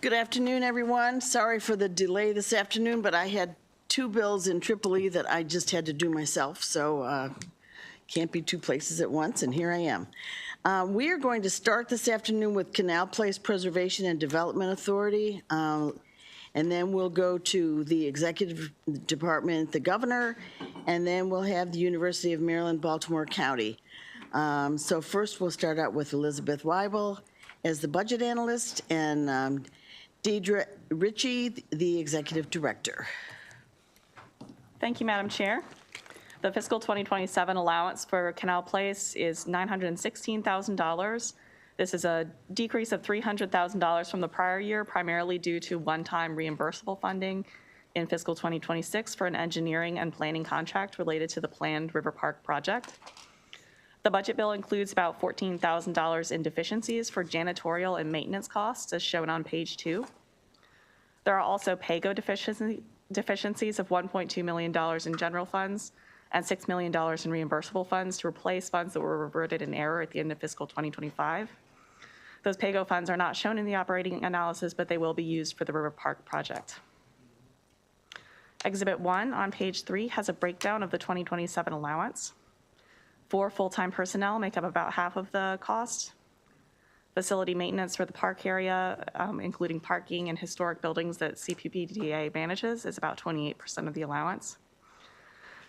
Good afternoon, everyone. Sorry for the delay this afternoon, but I had 2 bills in Tripoli that I just had to do myself, so can't be 2 places at once, and here I am. We are going to start this afternoon with Canal Place Preservation and Development Authority, and then we'll go to the Executive Department, the Governor, and then we'll have the University of Maryland, Baltimore County. So first we'll start out with Elizabeth Weibel as the Budget Analyst, and Deidre Ritchie, the Executive Director. Thank you, Madam Chair. The fiscal 2027 allowance for Canal Place is $916,000. This is a decrease of $300,000 from the prior year, primarily due to one-time reimbursable funding in fiscal 2026 for an engineering and planning contract related to the planned River Park project. The budget bill includes about $14,000 in deficiencies for janitorial and maintenance costs, as shown on page 2. There are also PAYGO deficiencies of $1.2 million in general funds and $6 million in reimbursable funds to replace funds that were reverted in error at the end of fiscal 2025. Those PAYGO funds are not shown in the operating analysis, but they will be used for the River Park project. Exhibit 1 on page 3 has a breakdown of the 2027 allowance. 4 full-time personnel make up about half of the cost. Facility maintenance for the park area, including parking and historic buildings that CPPDA manages, is about 28% of the allowance.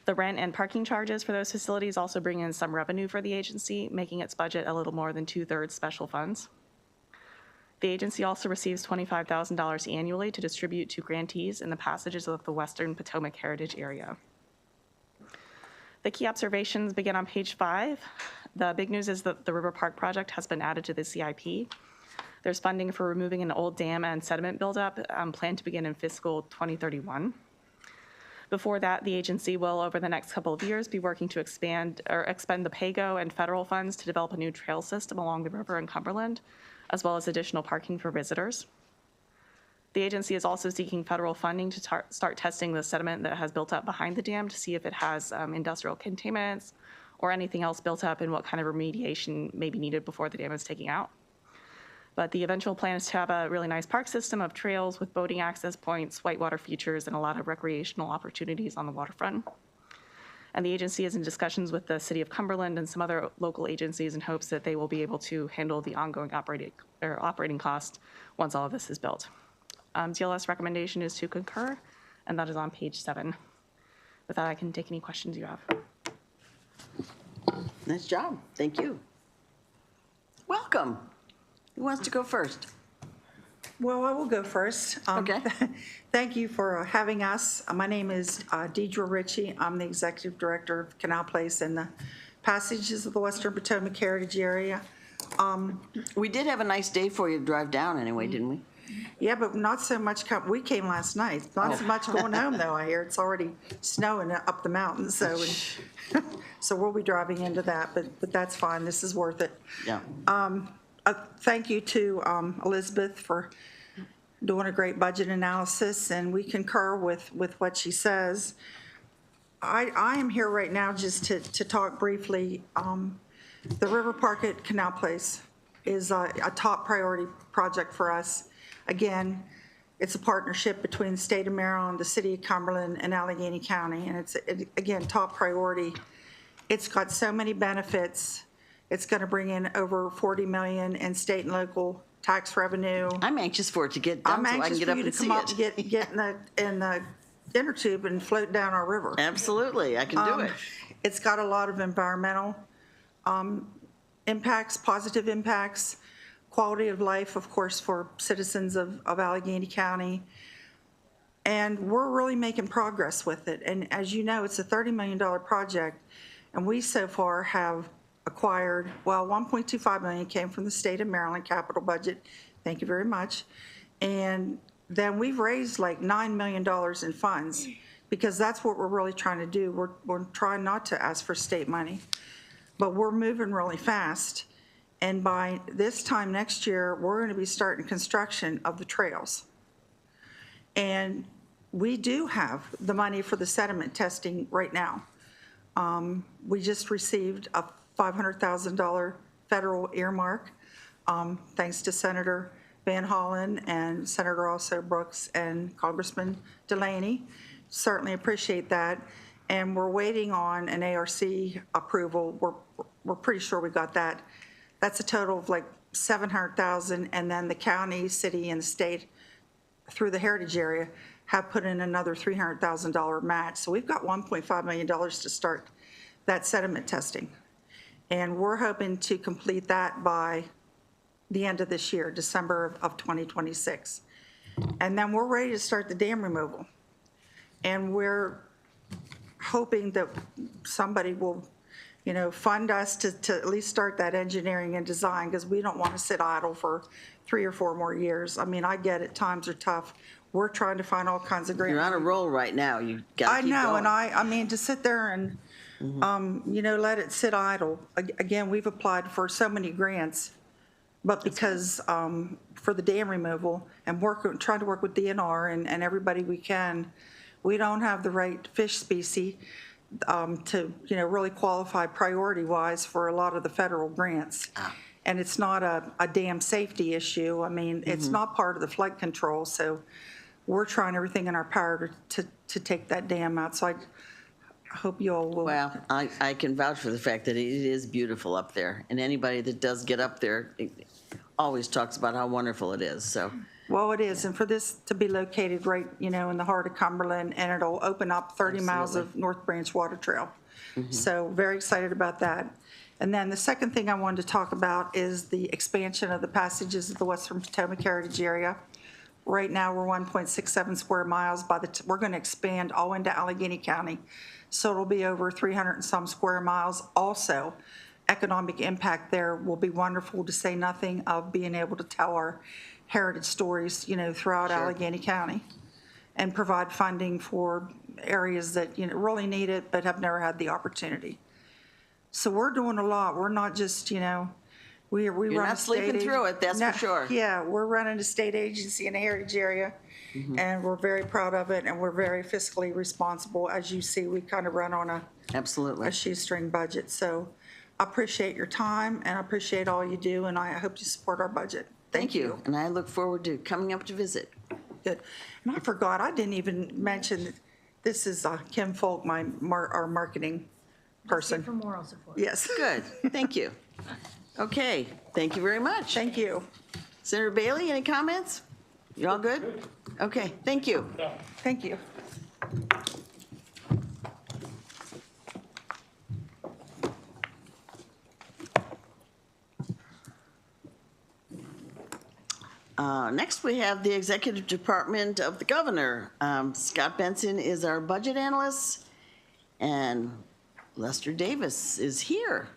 The rent and parking charges for those facilities also bring in some revenue for the agency, making its budget a little more than 2/3 special funds. The agency also receives $25,000 annually to distribute to grantees in the passages of the Western Potomac Heritage Area. The key observations begin on page 5. The big news is that the River Park project has been added to the CIP. There's funding for removing an old dam and sediment buildup planned to begin in fiscal 2031. Before that, the agency will, over the next couple of years, be working to expend the PAYGO and federal funds to develop a new trail system along the river in Cumberland, as well as additional parking for visitors. The agency is also seeking federal funding to start testing the sediment that has built up behind the dam to see if it has industrial contaminants or anything else built up and what kind of remediation may be needed before the dam is taken out. But the eventual plan is to have a really nice park system of trails with boating access points, whitewater features, and a lot of recreational opportunities on the waterfront. And the agency is in discussions with the City of Cumberland and some other local agencies in hopes that they will be able to handle the ongoing operating cost once all of this is built. DLS recommendation is to concur, and that is on page 7. With that, I can take any questions you have. Nice job. Thank you. Welcome. Who wants to go first? Well, I will go first. Okay. Thank you for having us. My name is Deidre Ritchie. I'm the Executive Director of Canal Place and the passages of the Western Potomac Heritage Area. We did have a nice day for you to drive down anyway, didn't we? Yeah, but not so much. We came last night. Not so much going home, though, I hear. It's already snowing up the mountains, so we'll be driving into that, but that's fine. This is worth it. Yeah. Thank you to Elizabeth for doing a great budget analysis, and we concur with what she says. I am here right now just to talk briefly. The River Park at Canal Place is a top priority project for us. Again, it's a partnership between the state of Maryland, the city of Cumberland, and Allegheny County, and it's, again, top priority. It's got so many benefits. It's going to bring in over $40 million in state and local tax revenue. I'm anxious for it to get done so I can get up and see it. I'm anxious for you to come up and get in the inner tube and float down our river. Absolutely, I can do it. It's got a lot of environmental impacts, positive impacts, quality of life, of course, for citizens of Allegheny County. And we're really making progress with it. And as you know, it's a $30 million project, and we so far have acquired, well, $1.25 million came from the state of Maryland capital budget. Thank you very much. And then we've raised like $9 million in funds, because that's what we're really trying to do. We're trying not to ask for state money, but we're moving really fast. And by this time next year, we're going to be starting construction of the trails. And we do have the money for the sediment testing right now. We just received a $500,000 federal earmark, thanks to Senator Van Hollen and Senator also Brooks and Congressman Delaney. Certainly appreciate that. And we're waiting on an ARC approval. We're pretty sure we got that. That's a total of like $700,000, and then the county, city, and the state through the heritage area have put in another $300,000 match. So we've got $1.5 million to start that sediment testing. And we're hoping to complete that by the end of this year, December of 2026. And then we're ready to start the dam removal. And we're hoping that somebody will, fund us to at least start that engineering and design, because we don't want to sit idle for 3 or 4 more years. I mean, I get it, times are tough. We're trying to find all kinds of grants. You're on a roll right now. You got to I keep know, going. and I mean, to sit there and, let it sit idle. Again, we've applied for so many grants, but because, for the dam removal and trying to work with DNR and everybody we can, we don't have the right fish species to, really qualify priority-wise for a lot of the federal grants. And it's not a dam safety issue. I mean, it's not part of the flood control, so we're trying everything in our power to take that dam out. So I hope you all will. Well, I can vouch for the fact that it is beautiful up there, and anybody that does get up there always talks about how wonderful it is, so. Well, it is, and for this to be located right, in the heart of Cumberland, and it'll open up 30 miles of North Branch Water Trail. So very excited about that. And then the second thing I wanted to talk about is the expansion of the passages of the Western Potomac Heritage Area. Right now, we're 1.67 square miles. We're going to expand all into Allegheny County, so it'll be over 300 and some square miles. Also, economic impact there will be wonderful, to say nothing of being able to tell our heritage stories, throughout Allegheny County, and provide funding for areas that, really need it but have never had the opportunity. So we're doing a lot. We're not just, we run not a state sleeping through it, that's for sure. Yeah, we're running a state agency in the heritage area, and we're very proud of it, and we're very fiscally responsible. As you see, we kind of run on Absolutely. a shoestring budget. So I appreciate your time, and I appreciate all you do, and I hope you support our budget. Thank you, and I look forward to coming up to visit. Good. And I forgot, I didn't even mention, that this is Kim Folk, our marketing person. For moral support. Yes. Good, thank you. Okay, thank you very much. Thank you. Senator Bailey, any comments? You all good? Okay, thank you. Thank you. Next, we have the Executive Department of the Governor. Scott Benson is our budget analyst, and Lester Davis is here.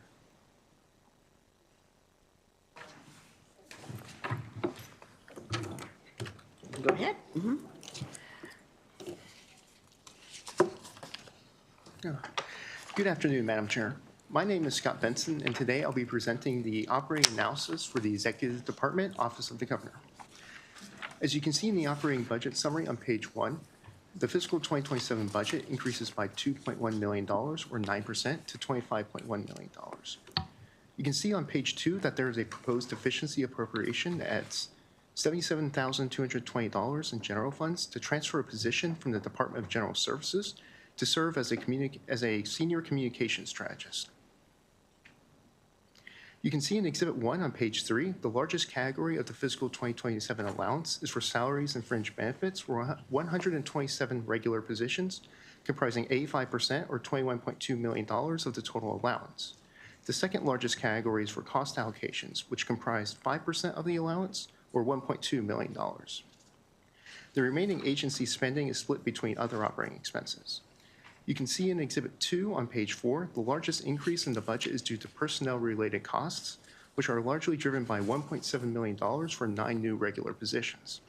Go ahead. Good afternoon, Madam Chair. My name is Scott Benson, and today I'll be presenting the operating analysis for the Executive Department, Office of the Governor. As you can see in the operating budget summary on page 1, the fiscal 2027 budget increases by $2.1 million, or 9%, to $25.1 million. You can see on page 2 that there is a proposed deficiency appropriation at $77,220 in general funds to transfer a position from the Department of General Services to serve as a senior communications strategist. You can see in Exhibit 1 on page 3, the largest category of the fiscal 2027 allowance is for salaries and fringe benefits for 127 regular positions, comprising 85% or $21.2 million of the total allowance. The second largest category is for cost allocations, which comprise 5% of the allowance or $1.2 million. The remaining agency spending is split between other operating expenses. You can see in Exhibit 2 on page 4, the largest increase in the budget is due to personnel-related costs, which are largely driven by $1.7 million for 9 new regular positions.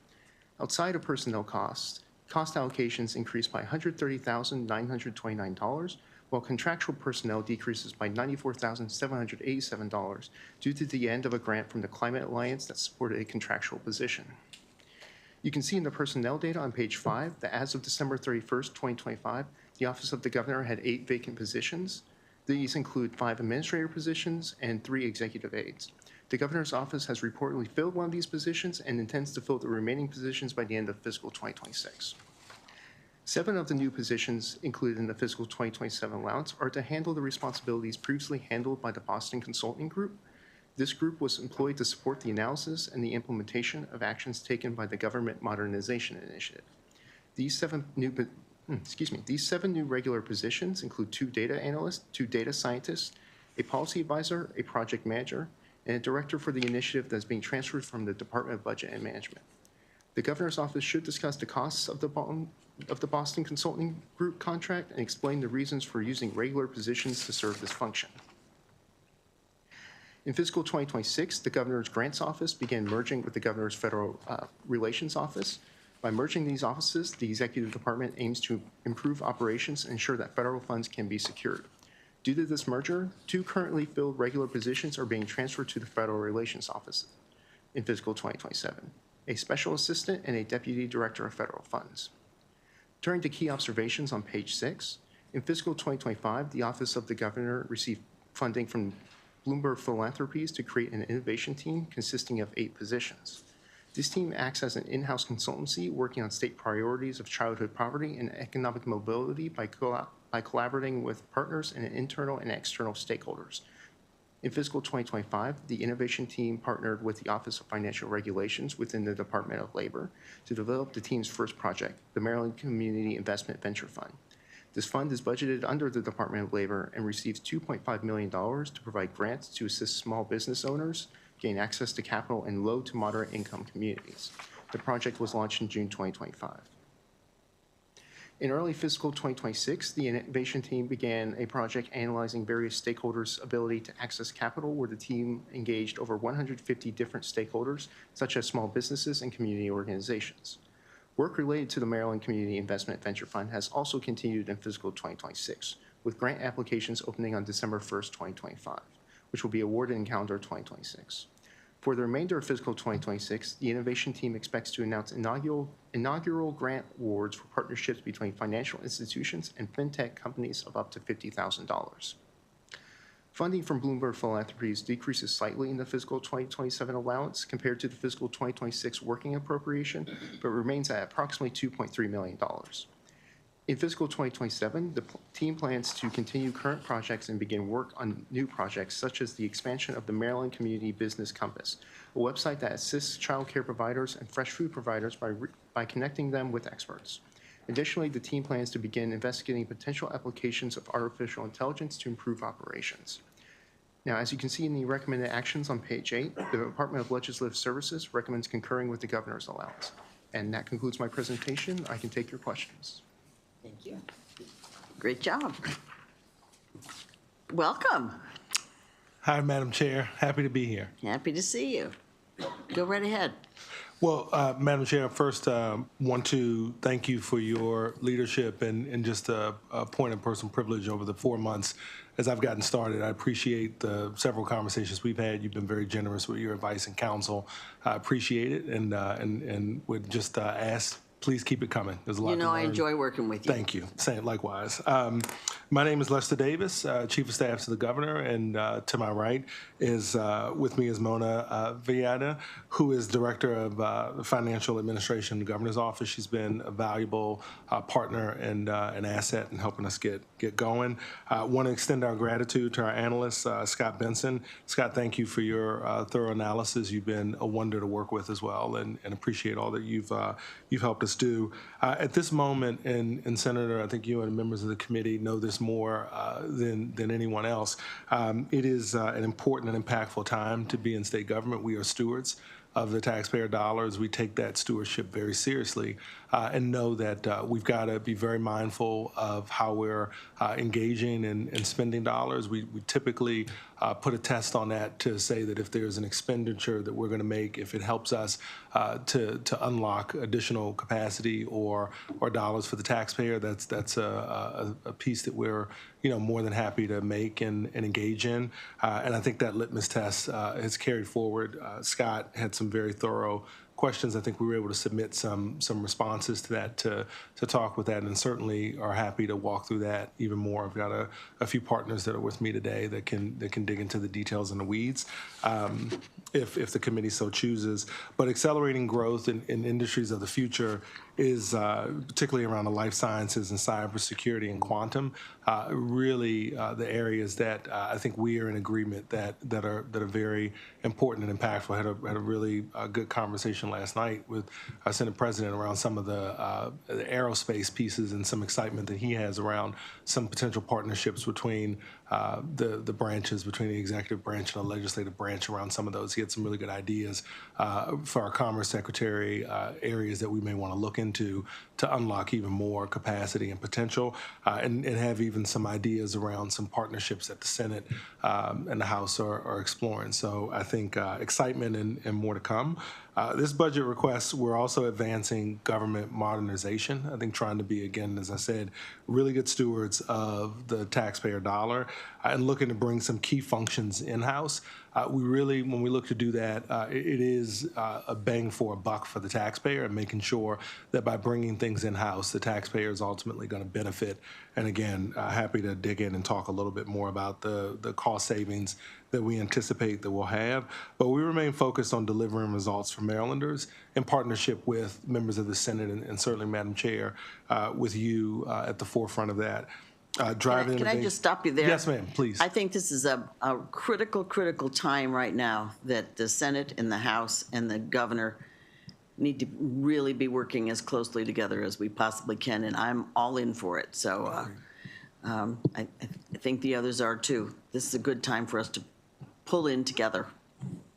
Outside of personnel costs, cost allocations increase by $130,929, while contractual personnel decreases by $94,787 due to the end of a grant from the Climate Alliance that supported a contractual position. You can see in the personnel data on page 5 that as of December 31st, 2025, the Office of the Governor had 8 vacant positions. These include 5 administrator positions and 3 executive aides. The governor's office has reportedly filled one of these positions and intends to fill the remaining positions by the end of fiscal 2026. 7 of the new positions included in the fiscal 2027 allowance are to handle the responsibilities previously handled by the Boston Consulting Group. This group was employed to support the analysis and the implementation of actions taken by the Government Modernization Initiative. These 7 new regular positions include 2 data analysts, 2 data scientists, a policy advisor, a project manager, and a director for the initiative that is being transferred from the Department of Budget and Management. The governor's office should discuss the costs of the Boston Consulting Group contract and explain the reasons for using regular positions to serve this function. In fiscal 2026, the governor's grants office began merging with the governor's federal relations office. By merging these offices, the executive department aims to improve operations and ensure that federal funds can be secured. Due to this merger, 2 currently filled regular positions are being transferred to the federal relations office in fiscal 2027, a special assistant and a deputy director of federal funds. Turning to key observations on page 6, in fiscal 2025, the Office of the Governor received funding from Bloomberg Philanthropies to create an innovation team consisting of 8 positions. This team acts as an in-house consultancy working on state priorities of childhood poverty and economic mobility by collaborating with partners and internal and external stakeholders. In fiscal 2025, the innovation team partnered with the Office of Financial Regulations within the Department of Labor to develop the team's first project, the Maryland Community Investment Venture Fund. This fund is budgeted under the Department of Labor and receives $2.5 million to provide grants to assist small business owners gain access to capital in low to moderate income communities. The project was launched in June 2025. In early fiscal 2026, the innovation team began a project analyzing various stakeholders' ability to access capital, where the team engaged over 150 different stakeholders, such as small businesses and community organizations. Work related to the Maryland Community Investment Venture Fund has also continued in fiscal 2026, with grant applications opening on December 1st, 2025, which will be awarded in calendar 2026. For the remainder of fiscal 2026, the innovation team expects to announce inaugural grant awards for partnerships between financial institutions and fintech companies of up to $50,000. Funding from Bloomberg Philanthropies decreases slightly in the fiscal 2027 allowance compared to the fiscal 2026 working appropriation, but remains at approximately $2.3 million. In fiscal 2027, the team plans to continue current projects and begin work on new projects, such as the expansion of the Maryland Community Business Compass, a website that assists child care providers and fresh food providers by connecting them with experts. Additionally, the team plans to begin investigating potential applications of artificial intelligence to improve operations. Now, as you can see in the recommended actions on page 8, the Department of Legislative Services recommends concurring with the governor's allowance. And that concludes my presentation. I can take your questions. Thank you. Great job. Welcome. Hi, Madam Chair. Happy to be here. Happy to see you. Go right ahead. Well, Madam Chair, first want to thank you for your leadership and just a point of personal privilege over the 4 months as I've gotten started. I appreciate the several conversations we've had. You've been very generous with your advice and counsel. I appreciate it and would just ask, please keep it coming. There's a lot to learn. I enjoy working with you. Thank you. Same, likewise. My name is Lester Davis, Chief of Staff to the Governor, and to my right is with me is Mona Villada, who is Director of Financial Administration in the Governor's Office. She's been a valuable partner and an asset in helping us get going. Want to extend our gratitude to our analyst, Scott Benson. Scott, thank you for your thorough analysis. You've been a wonder to work with as well, and appreciate all that you've helped us do. At this moment, and Senator, I think you and members of the committee know this more than anyone else, it is an important and impactful time to be in state government. We are stewards of the taxpayer dollars. We take that stewardship very seriously and know that we've got to be very mindful of how we're engaging and spending dollars. We typically put a test on that to say that if there's an expenditure that we're going to make, if it helps us to unlock additional capacity or dollars for the taxpayer, that's a piece that we're more than happy to make and engage in. And I think that litmus test has carried forward. Scott had some very thorough questions, I think we were able to submit some responses to that to talk with that, and certainly are happy to walk through that even more. I've got a few partners that are with me today that can dig into the details and the weeds, if the committee so chooses. But accelerating growth in industries of the future is particularly around the life sciences and cybersecurity and quantum, really the areas that I think we are in agreement that are very important and impactful. I had a really good conversation last night with our Senate President around some of the aerospace pieces and some excitement that he has around some potential partnerships between the branches, between the executive branch and the legislative branch around some of those. He had some really good ideas for our Commerce Secretary, areas that we may want to look into to unlock even more capacity and potential, and have even some ideas around some partnerships that the Senate and the House are exploring. So I think excitement and more to come. This budget request, we're also advancing government modernization. I think trying to be, again, as I said, really good stewards of the taxpayer dollar and looking to bring some key functions in-house. We really, when we look to do that, it is a bang for a buck for the taxpayer, and making sure that by bringing things in-house, the taxpayer is ultimately going to benefit. And again, happy to dig in and talk a little bit more about the cost savings that we anticipate that we'll have. But we remain focused on delivering results for Marylanders in partnership with members of the Senate and certainly, Madam Chair, with you at the forefront of that. Can I just stop you there? Yes, ma'am, please. I think this is a critical time right now that the Senate and the House and the governor need to really be working as closely together as we possibly can, and I'm all in for it. So I think the others are too. This is a good time for us to pull in together.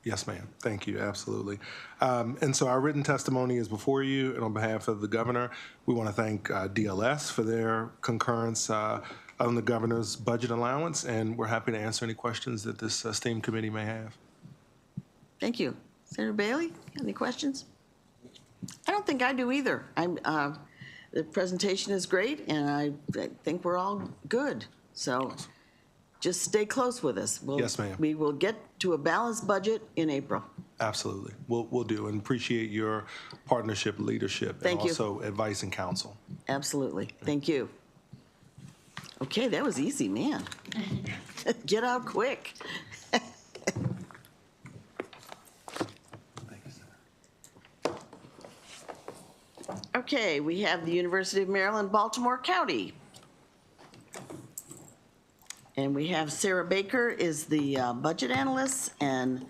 Yes, ma'am. Thank you. Absolutely. And so our written testimony is before you, and on behalf of the governor, we want to thank DLS for their concurrence on the governor's budget allowance, and we're happy to answer any questions that this esteemed committee may have. Thank you. Senator Bailey, any questions? I don't think I do either. The presentation is great, and I think we're all good. So just stay close with us. Yes, ma'am. We will get to a balanced budget in April. Absolutely. We'll do, and appreciate your partnership, leadership, Thank and you. also advice and counsel. Absolutely. Thank you. Okay, that was easy, man. Get out quick. Okay, we have the University of Maryland, Baltimore County. And we have Sarah Baker is the budget analyst, and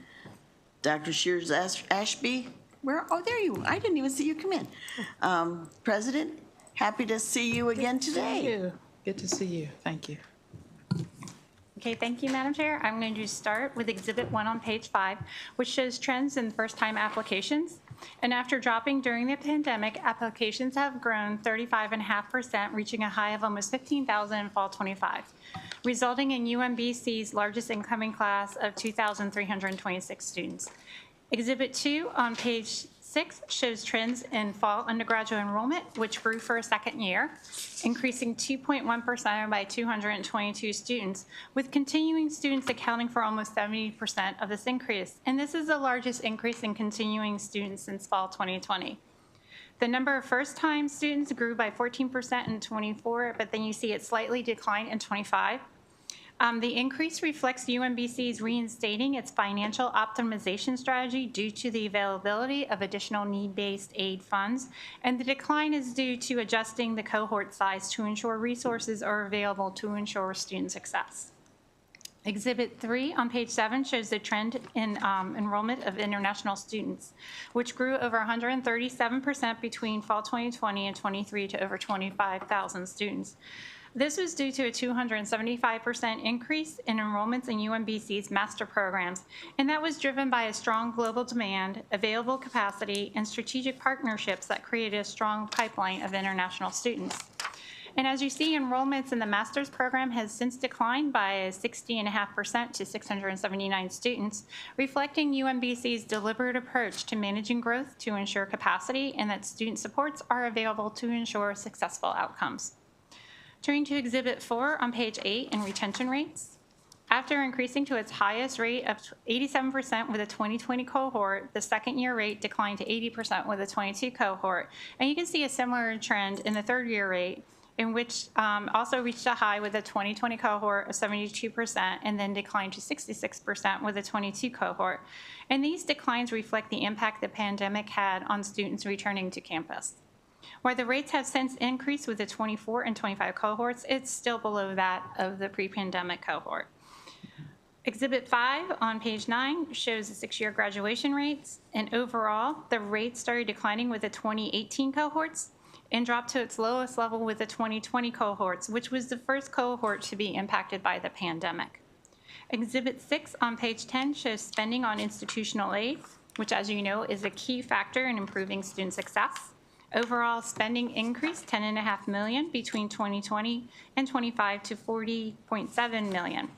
Dr. Shears Ashby, oh, there you, I didn't even see you come in. President, happy to see you again today. Good to see you. Thank you. Okay, thank you, Madam Chair. I'm going to start with Exhibit 1 on page 5, which shows trends in first-time applications. And after dropping during the pandemic, applications have grown 35.5%, reaching a high of almost 15,000 in fall 25, resulting in UMBC's largest incoming class of 2,326 students. Exhibit 2 on page 6 shows trends in fall undergraduate enrollment, which grew for a second year, increasing 2.1% by 222 students, with continuing students accounting for almost 70% of this increase. And this is the largest increase in continuing students since fall 2020. The number of first-time students grew by 14% in 24, but then you see it slightly decline in 25. The increase reflects UMBC's reinstating its financial optimization strategy due to the availability of additional need-based aid funds, and the decline is due to adjusting the cohort size to ensure resources are available to ensure student success. Exhibit 3 on page 7 shows the trend in enrollment of international students, which grew over 137% between fall 2020 and 23 to over 25,000 students. This was due to a 275% increase in enrollments in UMBC's master programs, and that was driven by a strong global demand, available capacity, and strategic partnerships that created a strong pipeline of international students. And as you see, enrollments in the master's program has since declined by 60.5% to 679 students, reflecting UMBC's deliberate approach to managing growth to ensure capacity and that student supports are available to ensure successful outcomes. Turning to Exhibit 4 on page 8 in retention rates. After increasing to its highest rate of 87% with the 2020 cohort, the second-year rate declined to 80% with the 22 cohort. And you can see a similar trend in the third-year rate, in which also reached a high with the 2020 cohort of 72% and then declined to 66% with the 22 cohort. And these declines reflect the impact the pandemic had on students returning to campus. While the rates have since increased with the 24 and 25 cohorts, it's still below that of the pre-pandemic cohort. Exhibit 5 on page 9 shows the 6-year graduation rates, and overall, the rate started declining with the 2018 cohorts and dropped to its lowest level with the 2020 cohorts, which was the first cohort to be impacted by the pandemic. Exhibit 6 on page 10 shows spending on institutional aid, which, as you know, is a key factor in improving student success. Overall spending increased $10.5 million between 2020 and 25 to $40.7 million.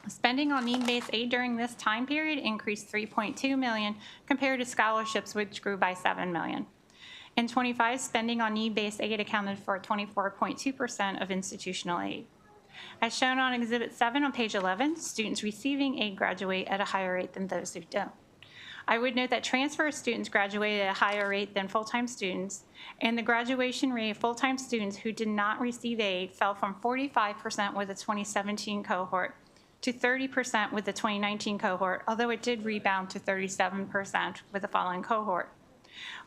Spending on need-based aid during this time period increased $3.2 million compared to scholarships, which grew by $7 million. In 25, spending on need-based aid accounted for 24.2% of institutional aid. As shown on Exhibit 7 on page 11, students receiving aid graduate at a higher rate than those who don't. I would note that transfer students graduated at a higher rate than full-time students, and the graduation rate of full-time students who did not receive aid fell from 45% with the 2017 cohort to 30% with the 2019 cohort, although it did rebound to 37% with the following cohort.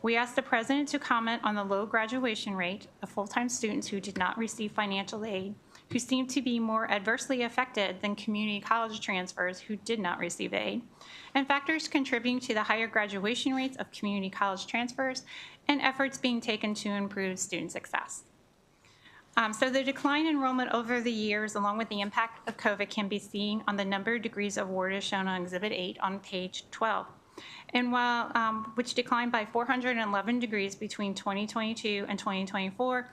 We asked the president to comment on the low graduation rate of full-time students who did not receive financial aid, who seemed to be more adversely affected than community college transfers who did not receive aid, and factors contributing to the higher graduation rates of community college transfers and efforts being taken to improve student success. So the decline in enrollment over the years, along with the impact of COVID, can be seen on the number of degrees awarded shown on Exhibit 8 on page 12. And while, which declined by 411 degrees between 2022 and 2024,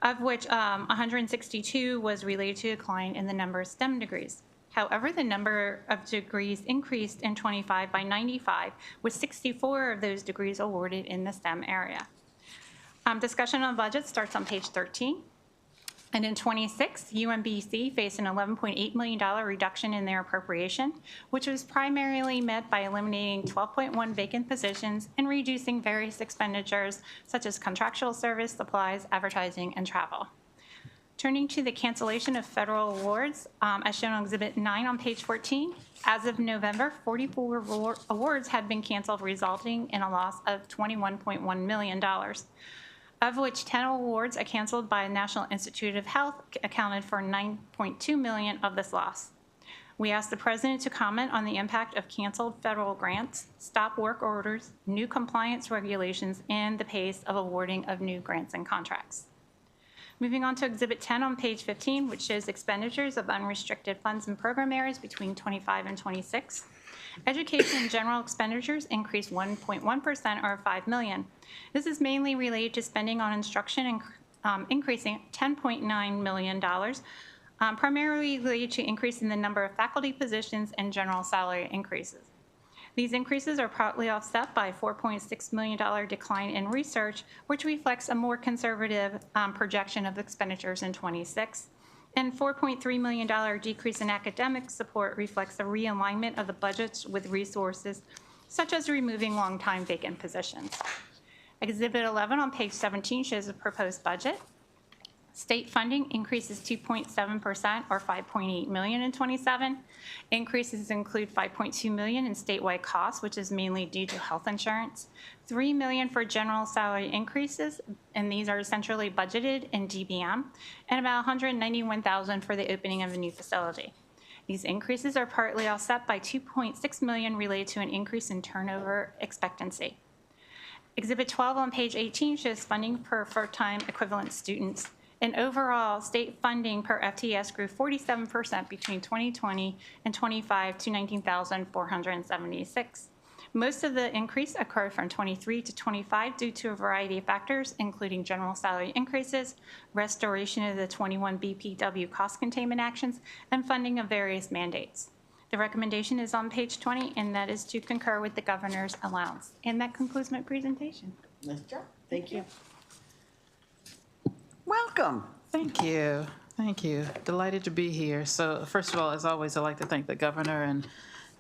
of which 162 was related to a decline in the number of STEM degrees. However, the number of degrees increased in 25 by 95, with 64 of those degrees awarded in the STEM area. Discussion on budget starts on page 13. And in 26, UMBC faced an $11.8 million reduction in their appropriation, which was primarily met by eliminating 12.1 vacant positions and reducing various expenditures such as contractual service, supplies, advertising, and travel. Turning to the cancellation of federal awards, as shown on Exhibit 9 on page 14, as of November, 44 awards had been canceled, resulting in a loss of $21.1 million. Of which 10 awards are canceled by the National Institute of Health accounted for $9.2 million of this loss. We asked the president to comment on the impact of canceled federal grants, stop work orders, new compliance regulations, and the pace of awarding of new grants and contracts. Moving on to Exhibit 10 on page 15, which shows expenditures of unrestricted funds and program areas between 25 and 26. Education and general expenditures increased 1.1% or $5 million. This is mainly related to spending on instruction and increasing $10.9 million, primarily related to increasing the number of faculty positions and general salary increases. These increases are partly offset by a $4.6 million decline in research, which reflects a more conservative projection of expenditures in 26. And $4.3 million decrease in academic support reflects the realignment of the budgets with resources, such as removing long-time vacant positions. Exhibit 11 on page 17 shows a proposed budget. State funding increases 2.7% or $5.8 million in 27. Increases include $5.2 million in statewide costs, which is mainly due to health insurance, $3 million for general salary increases, and these are essentially budgeted in DBM, and about $191,000 for the opening of a new facility. These increases are partly offset by $2.6 million related to an increase in turnover expectancy. Exhibit 12 on page 18 shows funding per full-time equivalent students. And overall, state funding per FTS grew 47% between 2020 and 25 to 19,476. Most of the increase occurred from 23 to 25 due to a variety of factors, including general salary increases, restoration of the 21 BPW cost containment actions, and funding of various mandates. The recommendation is on page 20, and that is to concur with the governor's allowance. And that concludes my presentation. Nice job. Thank you. Welcome. Thank you. Thank you. Delighted to be here. So first of all, as always, I'd like to thank the governor and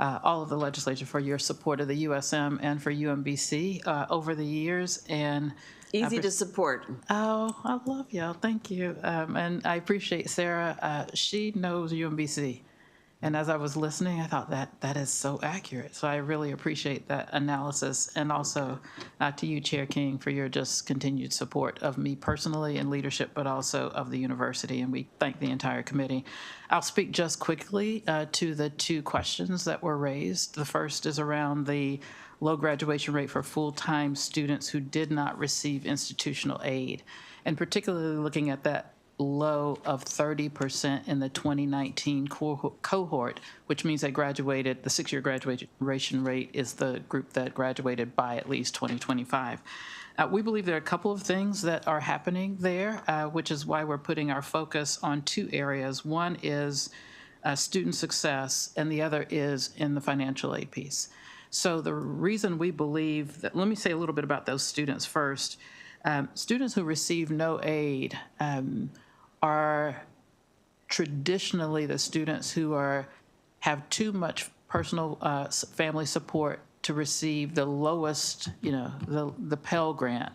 all of the legislature for your support of the USM and for UMBC over the years. And Easy to support. oh, I love y'all. Thank you. And I appreciate Sarah. She knows UMBC. And as I was listening, I thought that is so accurate. So I really appreciate that analysis. And also to you, Chair King, for your just continued support of me personally and leadership, but also of the university. And we thank the entire committee. I'll speak just quickly to the two questions that were raised. The first is around the low graduation rate for full-time students who did not receive institutional aid, and particularly looking at that low of 30% in the 2019 cohort, which means they graduated, the 6-year graduation rate is the group that graduated by at least 2025. We believe there are a couple of things that are happening there, which is why we're putting our focus on two areas. One is student success, and the other is in the financial aid piece. So the reason we believe that, let me say a little bit about those students first. Students who receive no aid are traditionally the students who have too much personal family support to receive the lowest, the Pell Grant.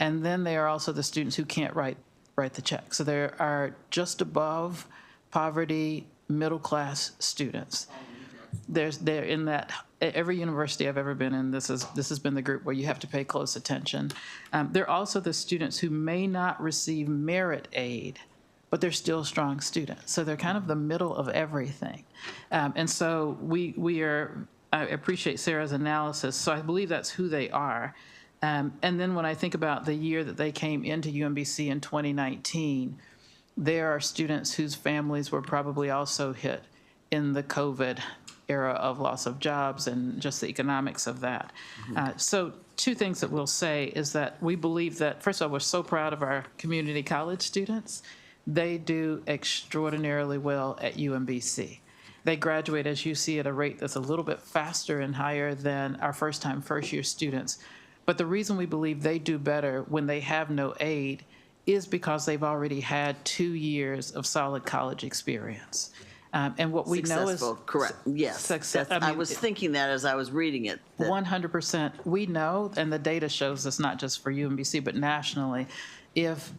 And then they are also the students who can't write the check. So there are just above poverty, middle-class students. They're in that, every university I've ever been in, this has been the group where you have to pay close attention. They're also the students who may not receive merit aid, but they're still strong students. So they're kind of the middle of everything. And so I appreciate Sarah's analysis. So I believe that's who they are. And then when I think about the year that they came into UMBC in 2019, there are students whose families were probably also hit in the COVID era of loss of jobs and just the economics of that. So two things that we'll say is that we believe that, first of all, we're so proud of our community college students. They do extraordinarily well at UMBC. They graduate, as you see, at a rate that's a little bit faster and higher than our first-time, first-year students. But the reason we believe they do better when they have no aid is because they've already had 2 years of solid college experience. And what we know is Successful, correct, yes. Success. I was thinking that as I was reading it. that- 100%. We know, and the data shows this not just for UMBC, but nationally, if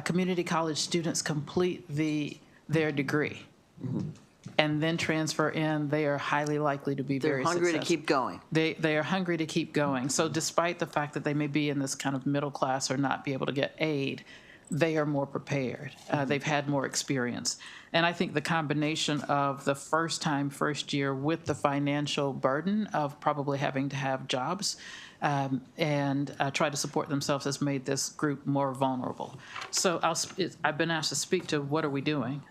community college students complete their degree and then transfer in, they are highly likely to be very successful. They're hungry to keep going. They are hungry to keep going. So despite the fact that they may be in this kind of middle class or not be able to get aid, they are more prepared. They've had more experience. And I think the combination of the first year with the financial burden of probably having to have jobs and try to support themselves has made this group more vulnerable. So I've been asked to speak to what are we doing,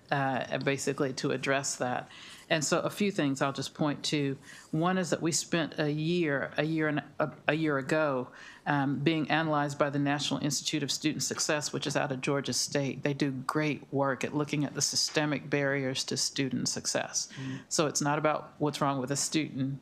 basically to address that. And so a few things I'll just point to. One is that we spent a year ago being analyzed by the National Institute of Student Success, which is out of Georgia State. They do great work at looking at the systemic barriers to student success. So it's not about what's wrong with a student.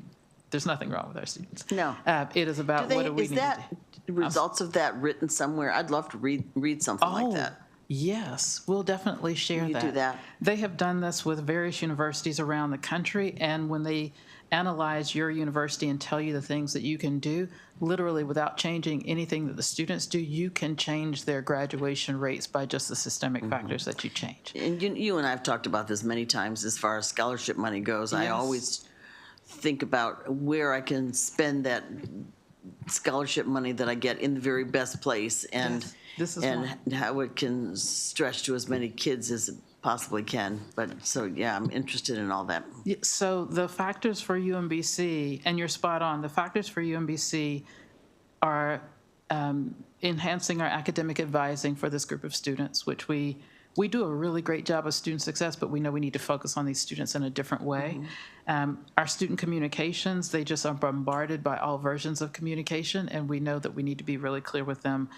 There's nothing wrong with our students. No. It is about what do we Is need to that do. results of that written somewhere? I'd love to read something like that. Yes, we'll definitely share You that. do that. They have done this with various universities around the country, and when they analyze your university and tell you the things that you can do, literally without changing anything that the students do, you can change their graduation rates by just the systemic factors that you change. And you and I have talked about this many times as far as scholarship money goes. I Yes. always think about where I can spend that scholarship money that I get in the very best place and Yes, this is and one. how it can stretch to as many kids as it possibly can. But so, yeah, I'm interested in all that. Yeah, so the factors for UMBC, and you're spot on, the factors for UMBC are enhancing our academic advising for this group of students, which we do a really great job of student success, but we know we need to focus on these students in a different way. Our student communications, they just are bombarded by all versions of communication, and we know that we need to be really clear with them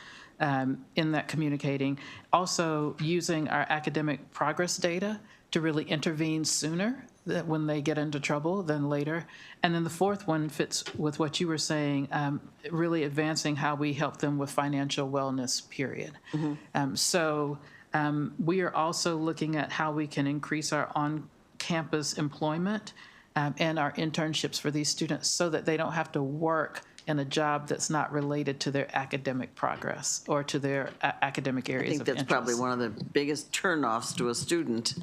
in that communicating. Also, using our academic progress data to really intervene sooner when they get into trouble than later. And then the fourth one fits with what you were saying, really advancing how we help them with financial wellness, period. So We are also looking at how we can increase our on-campus employment and our internships for these students so that they don't have to work in a job that's not related to their academic progress or to their academic I areas think of that's interest. probably one of the biggest turnoffs to a student.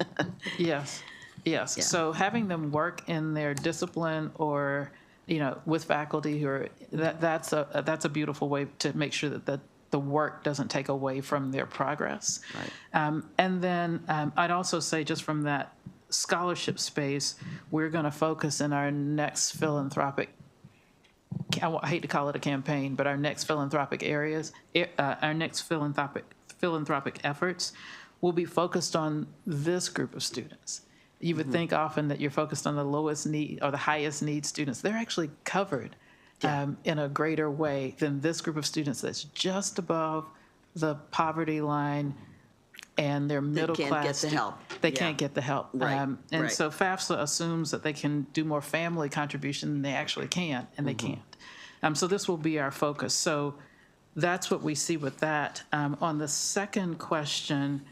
Yes, yes. Yeah. So having them work in their discipline or, with faculty who are, that's a beautiful way to make sure that the work doesn't take away from their progress. Right. And then I'd also say just from that scholarship space, we're going to focus in our next philanthropic, I hate to call it a campaign, but our next philanthropic areas, our next philanthropic efforts will be focused on this group of students. You would think often that you're focused on the lowest need or the highest need students. They're actually covered in a greater way than this group of students that's just above the poverty line and they're middle class. can't get the help. They Yeah. can't get the help. Right, And right. so FAFSA assumes that they can do more family contribution than they actually can, and they can't. So this will be our focus. So that's what we see with that. On the second question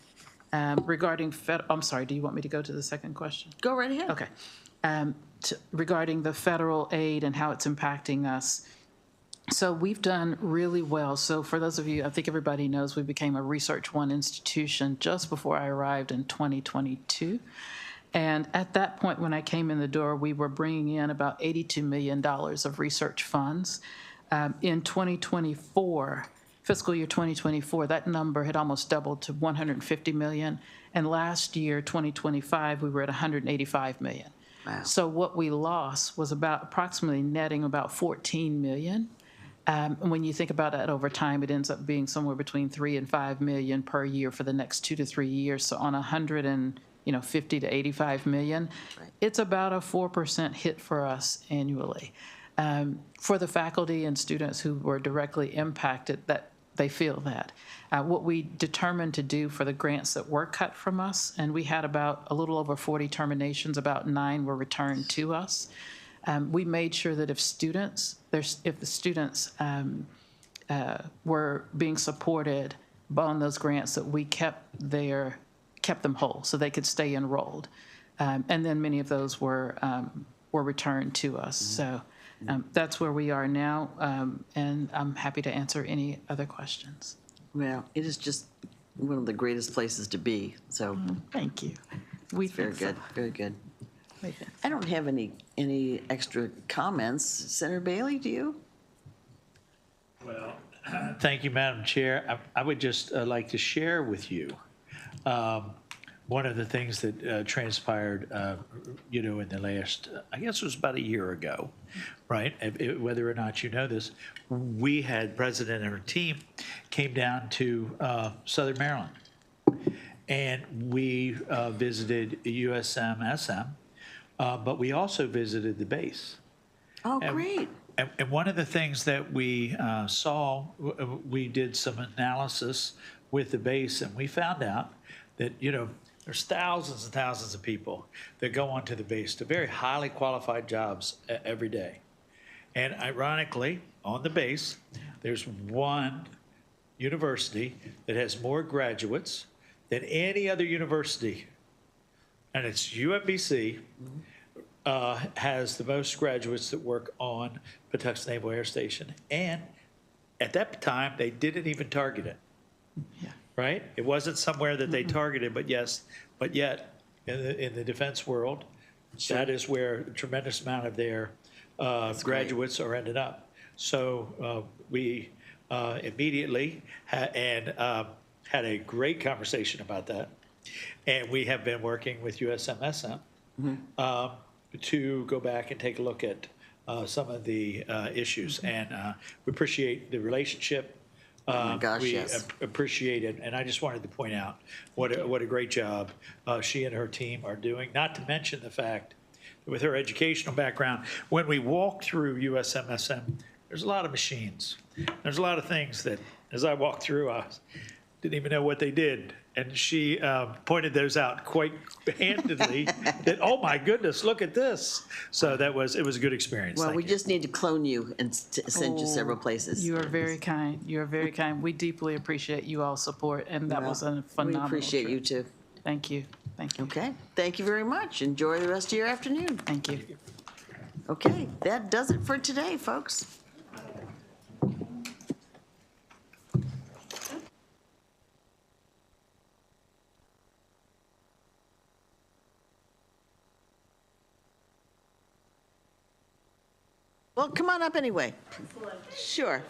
regarding I'm sorry, do you want me to go to the second question? Go right ahead. Okay. Regarding the federal aid and how it's impacting us. So we've done really well. So for those of you, I think everybody knows we became a Research One institution just before I arrived in 2022. And at that point, when I came in the door, we were bringing in about $82 million of research funds. In 2024, fiscal year 2024, that number had almost doubled to $150 million. And last year, 2025, we were at $185 million. Wow. So what we lost was about approximately netting about $14 million. And when you think about that over time, it ends up being somewhere between $3 and $5 million per year for the next 2 to 3 years. So on 150 to 85 million, it's about a 4% hit for us annually. For the faculty and students who were directly impacted, that they feel that. What we determined to do for the grants that were cut from us, and we had about a little over 40 terminations, about 9 were returned to us. We made sure that if the students were being supported on those grants, that we kept them whole so they could stay enrolled. And then many of those were returned to us. So that's where we are now, and I'm happy to answer any other questions. Well, it is just one of the greatest places to be, so Thank you. We very think so. good, very good. We think so. I don't have any extra comments. Senator Bailey, do you? Well, thank you, Madam Chair. I would just like to share with you one of the things that transpired, in the last, I guess it was about a year ago, right? Whether or not you know this, we had President and her team came down to Southern Maryland, and we visited USM-SM, but we also visited the base. Oh, great. And one of the things that we saw, we did some analysis with the base, and we found out that, there's thousands and thousands of people that go onto the base to very highly qualified jobs every day. And ironically, on the base, there's one university that has more graduates than any other university, and it's UMBC. Has the most graduates that work on Patuxent Naval Air Station. And at that time, they didn't even target it. Yeah. Right? It wasn't somewhere that they targeted, but yet in the defense world, that is where a tremendous amount of their graduates are ended up. So we immediately had a great conversation about that. And we have been working with USM-SM to go back and take a look at some of the issues. And we appreciate the relationship. Oh my gosh, we yes. appreciate it. And I just wanted to point out what a great job she and her team are doing, not to mention the fact that with her educational background, when we walked through USM-SM, there's a lot of machines. There's a lot of things that, as I walked through, I didn't even know what they did. And she pointed those out quite handedly, that, oh my goodness, look at this. So it was a good experience. Well, Thank we you. just need to clone you and send you several places. You are very kind. You are very kind. We deeply appreciate you all support, and that was a We phenomenal appreciate trip. you too. Thank you. Thank you. Okay, thank you very much. Enjoy the rest of your afternoon. Thank you. Okay, that does it for today, folks. Well, come on up anyway. Sure.